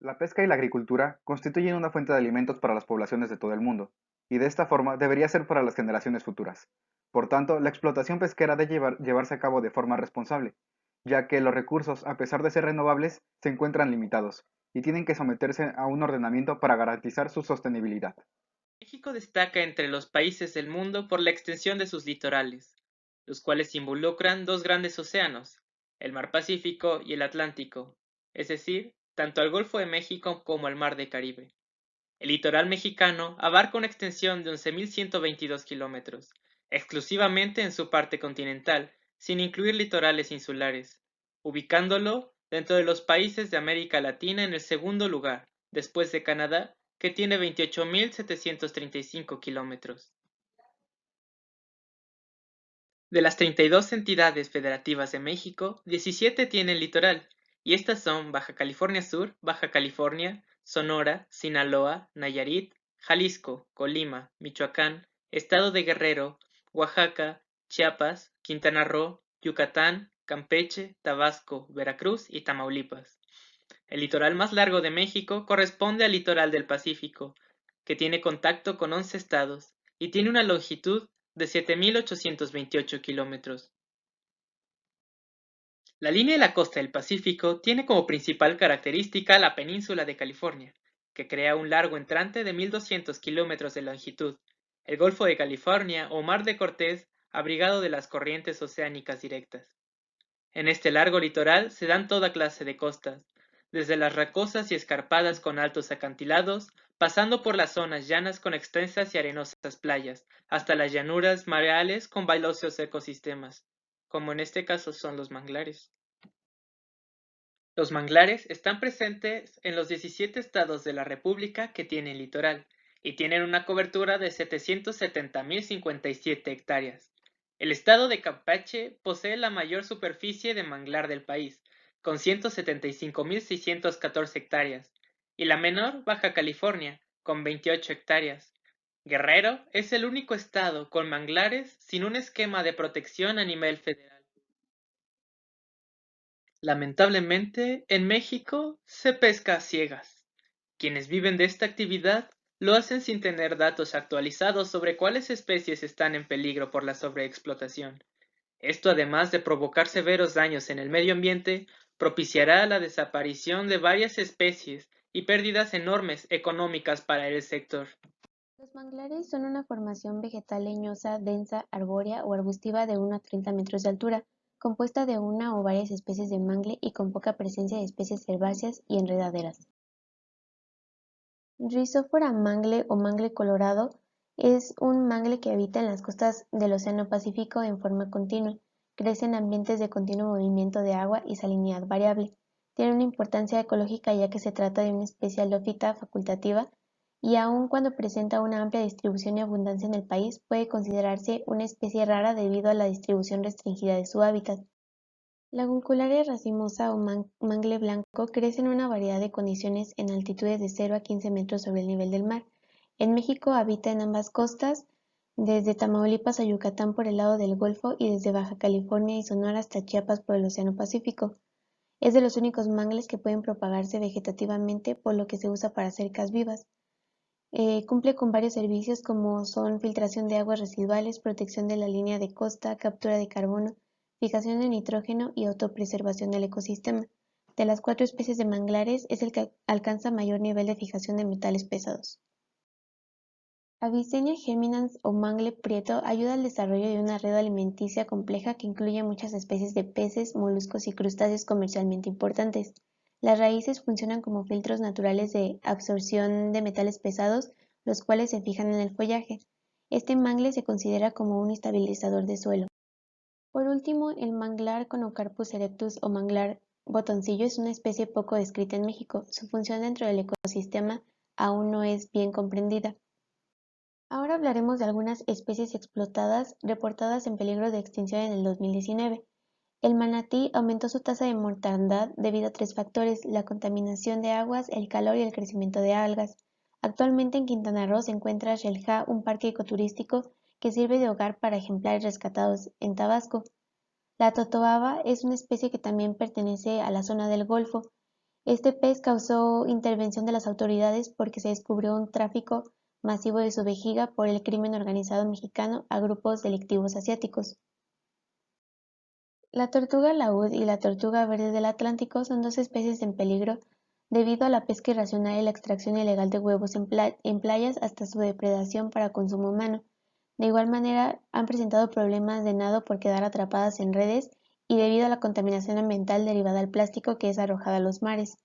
La pesca y la agricultura constituyen una fuente de alimentos para las poblaciones de todo el mundo, y de esta forma debería ser para las generaciones futuras. Por tanto, la explotación pesquera debe llevarse a cabo de forma responsable, ya que los recursos, a pesar de ser renovables, se encuentran limitados, y tienen que someterse a un ordenamiento para garantizar su sostenibilidad. México destaca entre los países del mundo por la extensión de sus litorales, los cuales involucran dos grandes océanos, el Mar Pacífico y el Atlántico, es decir, tanto al Golfo de México como al Mar de Caribe. El litoral mexicano abarca una extensión de 11.122 kilómetros, exclusivamente en su parte continental, sin incluir litorales insulares, ubicándolo dentro de los países de América Latina en el segundo lugar, después de Canadá, que tiene 28.735 kilómetros. De las 32 entidades federativas de México, 17 tienen litoral, y estas son Baja California Sur, Baja California, Sonora, Sinaloa, Nayarit, Jalisco, Colima, Michoacán, Estado de Guerrero, Oaxaca, Chiapas, Quintana Roo, Yucatán, Campeche, Tabasco, Veracruz y Tamaulipas. El litoral más largo de México corresponde al litoral del Pacífico, que tiene contacto con 11 estados y tiene una longitud de 7.828 kilómetros. La línea de la costa del Pacífico tiene como principal característica la península de California, que crea un largo entrante de 1.200 kilómetros de longitud, el Golfo de California o Mar de Cortés, abrigado de las corrientes oceánicas directas. En este largo litoral se dan toda clase de costas, desde las rocosas y escarpadas con altos acantilados, pasando por las zonas llanas con extensas y arenosas playas, hasta las llanuras mareales con bailosos ecosistemas, como en este caso son los manglares. Los manglares están presentes en los 17 estados de la República que tienen litoral, y tienen una cobertura de 770.057 hectáreas. El estado de Campeche posee la mayor superficie de manglar del país, con 175.614 hectáreas, y la menor Baja California, con 28 hectáreas. Guerrero es el único estado con manglares sin un esquema de protección a nivel federal. Lamentablemente, en México se pesca a ciegas. Quienes viven de esta actividad lo hacen sin tener datos actualizados sobre cuáles especies están en peligro por la sobreexplotación. Esto, además de provocar severos daños en el medio ambiente, propiciará la desaparición de varias especies y pérdidas enormes económicas para el sector. Los manglares son una formación vegetal leñosa, densa, arbórea o arbustiva de 1 a 30 metros de altura, compuesta de una o varias especies de mangle y con poca presencia de especies herbáceas y enredaderas. Rhizophora mangle o mangle colorado es un mangle que habita en las costas del Océano Pacífico en forma continua. Crece en ambientes de continuo movimiento de agua y salinidad variable. Tiene una importancia ecológica ya que se trata de una especie halófita facultativa y aun cuando presenta una amplia distribución y abundancia en el país, puede considerarse una especie rara debido a la distribución restringida de su hábitat. La Guncularia racemosa o mangle blanco crece en una variedad de condiciones en altitudes de 0 a 15 metros sobre el nivel del mar. En México habita en ambas costas, desde Tamaulipas a Yucatán por el lado del Golfo y desde Baja California y Sonora hasta Chiapas por el Océano Pacífico. Es de los únicos mangles que pueden propagarse vegetativamente, por lo que se usa para cercas vivas. Cumple con varios servicios como son filtración de aguas residuales, protección de la línea de costa, captura de carbono, fijación de nitrógeno y autopreservación del ecosistema. De las 4 especies de manglares es el que alcanza mayor nivel de fijación de metales pesados. Avicennia geminans o mangle prieto ayuda al desarrollo de una red alimenticia compleja que incluye muchas especies de peces, moluscos y crustáceos comercialmente importantes. Las raíces funcionan como filtros naturales de absorción de metales pesados, los cuales se fijan en el follaje. Este mangle se considera como un estabilizador de suelo. Por último, el manglar Conocarpus erectus o manglar botoncillo es una especie poco descrita en México. Su función dentro del ecosistema aún no es bien comprendida. Ahora hablaremos de algunas especies explotadas reportadas en peligro de extinción en el 2019. El manatí aumentó su tasa de mortandad debido a 3 factores: la contaminación de aguas, el calor y el crecimiento de algas. Actualmente en Quintana Roo se encuentra Xel-Há, un parque ecoturístico que sirve de hogar para ejemplares rescatados. En Tabasco, la totoaba es una especie que también pertenece a la zona del Golfo. Este pez causó intervención de las autoridades porque se descubrió un tráfico masivo de su vejiga por el crimen organizado mexicano a grupos delictivos asiáticos. La tortuga laúd y la tortuga verde del Atlántico son dos especies en peligro debido a la pesca irracional y la extracción ilegal de huevos en playas hasta su depredación para consumo humano. De igual manera, han presentado problemas de nado por quedar atrapadas en redes y debido a la contaminación ambiental derivada del plástico que es arrojada a los mares.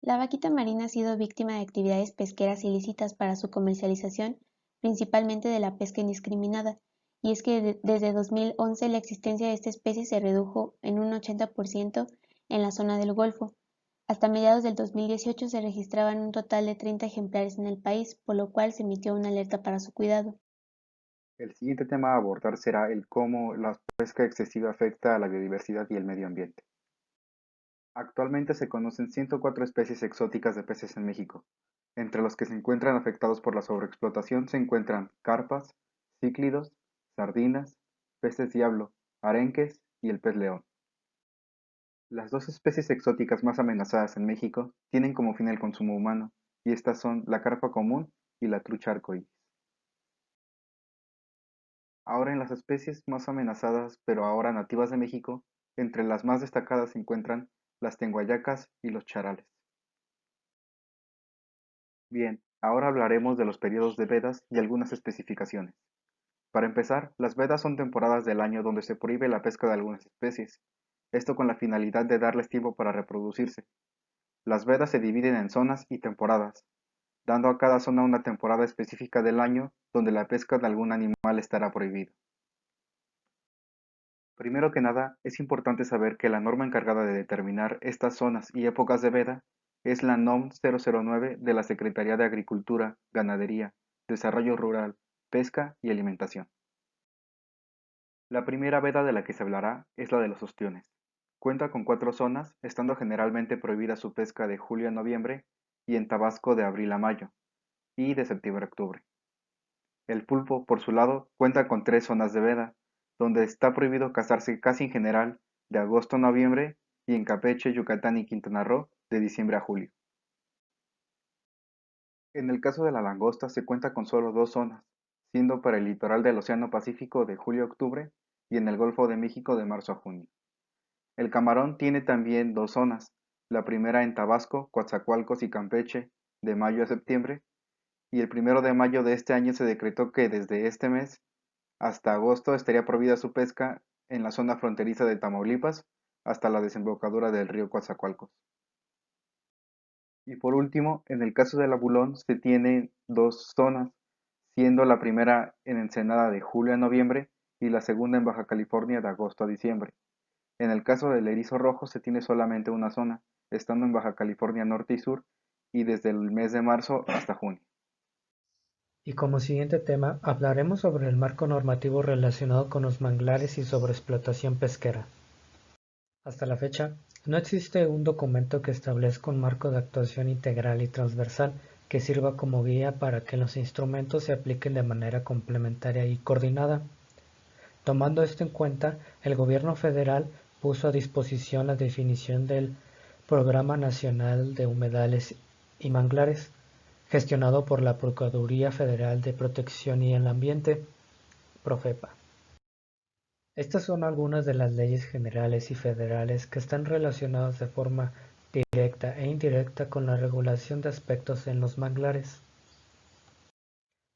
La vaquita marina ha sido víctima de actividades pesqueras ilícitas para su comercialización, principalmente de la pesca indiscriminada, y es que desde 2011 la existencia de esta especie se redujo en un 80% en la zona del Golfo. Hasta mediados del 2018 se registraban un total de 30 ejemplares en el país, por lo cual se emitió una alerta para su cuidado. El siguiente tema a abordar será el cómo la pesca excesiva afecta a la biodiversidad y el medio ambiente. Actualmente se conocen 104 especies exóticas de peces en México. Entre los que se encuentran afectados por la sobreexplotación se encuentran carpas, cíclidos, sardinas, peces diablo, arenques y el pez león. Las dos especies exóticas más amenazadas en México tienen como fin el consumo humano, y estas son la carpa común y la trucha arcoíris. Ahora en las especies más amenazadas, pero ahora nativas de México, entre las más destacadas se encuentran las tenguayacas y los charales. Bien, ahora hablaremos de los periodos de vedas y algunas especificaciones. Para empezar, las vedas son temporadas del año donde se prohíbe la pesca de algunas especies, esto con la finalidad de darles tiempo para reproducirse. Las vedas se dividen en zonas y temporadas, dando a cada zona una temporada específica del año donde la pesca de algún animal estará prohibida. Primero que nada, es importante saber que la norma encargada de determinar estas zonas y épocas de veda es la NOM 009 de la Secretaría de Agricultura, Ganadería, Desarrollo Rural, Pesca y Alimentación. La primera veda de la que se hablará es la de los ostiones. Cuenta con 4 zonas, estando generalmente prohibida su pesca de julio a noviembre y en Tabasco de abril a mayo y de septiembre a octubre. El pulpo, por su lado, cuenta con 3 zonas de veda, donde está prohibido cazarse casi en general de agosto a noviembre y en Campeche, Yucatán y Quintana Roo de diciembre a julio. En el caso de la langosta se cuenta con solo 2 zonas, siendo para el litoral del Océano Pacífico de julio a octubre y en el Golfo de México de marzo a junio. El camarón tiene también 2 zonas, la primera en Tabasco, Coatzacoalcos y Campeche de mayo a septiembre, y el 1 de mayo de este año se decretó que desde este mes hasta agosto estaría prohibida su pesca en la zona fronteriza de Tamaulipas hasta la desembocadura del río Coatzacoalcos. Y por último, en el caso del abulón se tienen 2 zonas, siendo la primera en Ensenada de julio a noviembre y la segunda en Baja California de agosto a diciembre. En el caso del erizo rojo se tiene solamente una zona, estando en Baja California Norte y Sur y desde el mes de marzo hasta junio. Y como siguiente tema hablaremos sobre el marco normativo relacionado con los manglares y sobreexplotación pesquera. Hasta la fecha, no existe un documento que establezca un marco de actuación integral y transversal que sirva como guía para que los instrumentos se apliquen de manera complementaria y coordinada. Tomando esto en cuenta, el Gobierno federal puso a disposición la definición del Programa Nacional de Humedales y Manglares, gestionado por la Procuraduría Federal de Protección y el Ambiente, Profepa. Estas son algunas de las leyes generales y federales que están relacionadas de forma directa e indirecta con la regulación de aspectos en los manglares.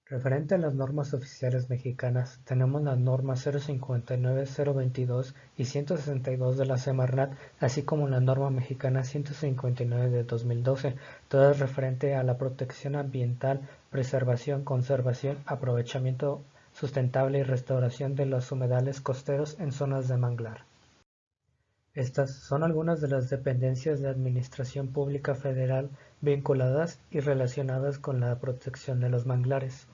Referente a las normas oficiales mexicanas, tenemos las normas 059, 022 y 162 de la Semarnat, así como la norma mexicana 159 de 2012, todas referente a la protección ambiental, preservación, conservación, aprovechamiento sustentable y restauración de los humedales costeros en zonas de manglar. Estas son algunas de las dependencias de administración pública federal vinculadas y relacionadas con la protección de los manglares.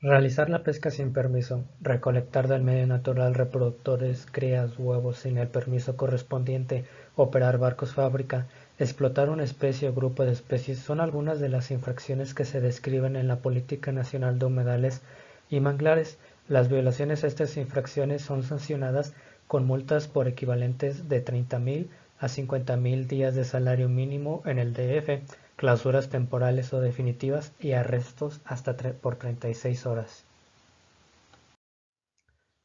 Realizar la pesca sin permiso, recolectar del medio natural reproductores, crías, huevos sin el permiso correspondiente, operar barcos fábrica, explotar una especie o grupo de especies son algunas de las infracciones que se describen en la Política Nacional de Humedales y Manglares. Las violaciones a estas infracciones son sancionadas con multas por equivalentes de 30,000 a 50.000 días de salario mínimo en el DF, clausuras temporales o definitivas y arrestos hasta por 36 horas.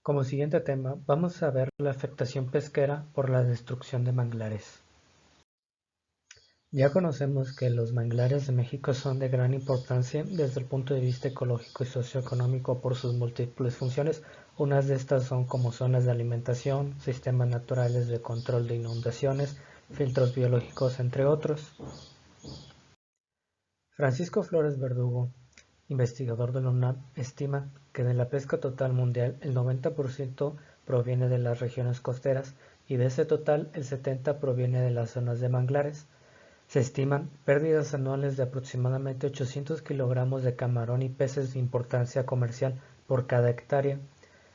Como siguiente tema, vamos a ver la afectación pesquera por la destrucción de manglares. Ya conocemos que los manglares de México son de gran importancia desde el punto de vista ecológico y socioeconómico por sus múltiples funciones. Unas de estas son como zonas de alimentación, sistemas naturales de control de inundaciones, filtros biológicos, entre otros. Francisco Flores Verdugo, investigador de la UNAM, estima que de la pesca total mundial el 90% proviene de las regiones costeras y de ese total el 70% proviene de las zonas de manglares. Se estiman pérdidas anuales de aproximadamente 800 kilogramos de camarón y peces de importancia comercial por cada hectárea.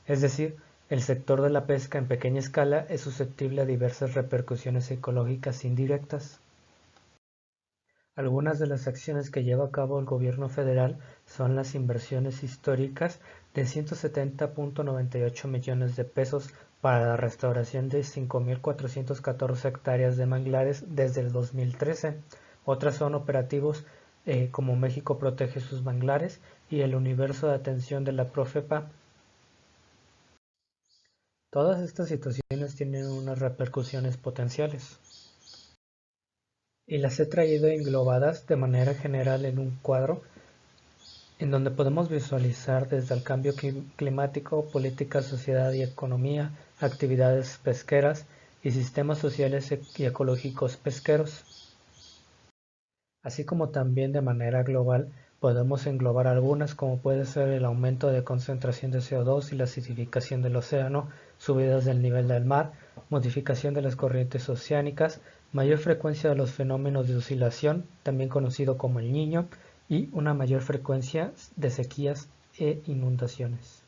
Es decir, el sector de la pesca en pequeña escala es susceptible a diversas repercusiones ecológicas indirectas. Algunas de las acciones que lleva a cabo el gobierno federal son las inversiones históricas de 170.98 millones de pesos para la restauración de 5.414 hectáreas de manglares desde el 2013. Otras son operativos como México protege sus manglares y el universo de atención de la Profepa. Todas estas situaciones tienen unas repercusiones potenciales y las he traído englobadas de manera general en un cuadro en donde podemos visualizar desde el cambio climático, política, sociedad y economía, actividades pesqueras y sistemas sociales y ecológicos pesqueros. Así como también de manera global podemos englobar algunas como puede ser el aumento de concentración de CO2 y la acidificación del océano, subidas del nivel del mar, modificación de las corrientes oceánicas, mayor frecuencia de los fenómenos de oscilación, también conocido como el Niño, y una mayor frecuencia de sequías e inundaciones.